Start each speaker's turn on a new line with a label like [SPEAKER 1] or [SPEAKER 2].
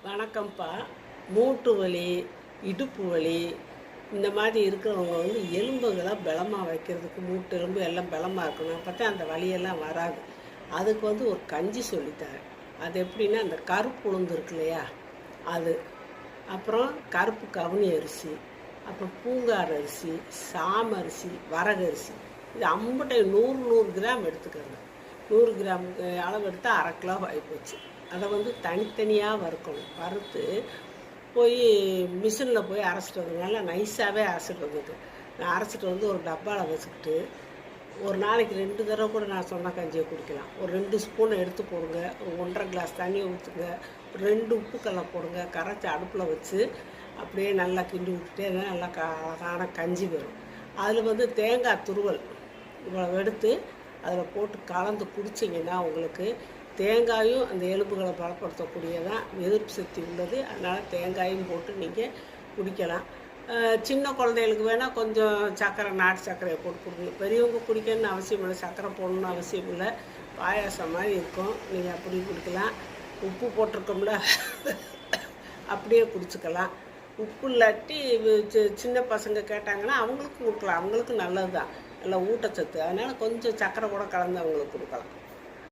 [SPEAKER 1] வணக்கம்ப்பா. மூட்டு வலி, இடுப்பு வலி இந்த மாதிரி இருக்கிறவங்க எலும்புகளை பலமாக வைக்கிறதுக்கு மூட்டு எலும்பு எல்லாம் பலமாக இருக்கணும். அப்போ தான் அந்த வலியெல்லாம் வராது. அதுக்கு ஒரு கஞ்சி சொல்லித்தரேன். அது எப்படின்னா, அந்த கருப்பு உளுந்து இருக்கு இல்லையா, அது, அப்புறம் கருப்பு கவுனி அரிசி, அப்புறம் பூங்கார் அரிசி, சாம அரிசி, வரகரிசி, இது அம்பட்டை 100 கிராம் எடுத்துக்கோங்க. 100 கிராம் அளவு எடுத்தால் 1/2 கிலோ ஆகிப்போச்சு. அதை தனித்தனியாக வறுக்கணும். வறுத்து போய் மிஷினில் போய் அரைச்சிட்டு வந்ததுனால நைஸாகவே அரைச்சிட்டு வந்தது. நான் அரைச்சிட்டு ஒரு டப்பாவில் வச்சுக்கிட்டு ஒரு நாளைக்கு 2 தடவை கூட நான் சொன்ன கஞ்சியை குடிக்கலாம். ஒரு 2 ஸ்பூனை எடுத்து போடுங்க, ஒரு 1.5 கிளாஸ் தண்ணியை ஊற்றுங்க, 2 உப்புக்கல்லை போடுங்க, கரைச்சி அடுப்பில் வச்சு அப்படியே நல்லா கிண்டி விட்டுட்டே நல்லா அழகான கஞ்சி வரும். அதில் தேங்காய் துருவல் இவ்வளோ எடுத்து அதில் போட்டு கலந்து குடிச்சிங்கன்னா உங்களுக்கு தேங்காயும் அந்த எலும்புகளை பலப்படுத்தக்கூடியதான், எதிர்ப்பு சக்தி உள்ளது. அதனால் தேங்காயும் போட்டு நீங்கள் குடிக்கலாம். சின்ன குழந்தைகளுக்கு வேணால் கொஞ்சம் சர்க்கரை, நாட்டு சர்க்கரையை போட்டு கொடுங்க. பெரியவங்க குடிக்கணும்னு அவசியம் இல்லை, சர்க்கரை போடணுன்னு அவசியம் இல்லை. பாயாசம் மாதிரி இருக்கும், நீங்கள் அப்படி குடிக்கலாம். உப்பு போட்டிருக்கோம்ல அப்படியே குடிச்சிக்கலாம். உப்பு இல்லாட்டி சின்ன பசங்க கேட்டாங்கன்னா அவங்களுக்கும் கொடுக்கலாம், அவங்களுக்கும் நல்லது தான், நல்லா ஊட்டச்சத்து. அதனால் கொஞ்சம் சர்க்கரை கூட கலந்து அவங்களுக்கு கொடுக்கலாம்.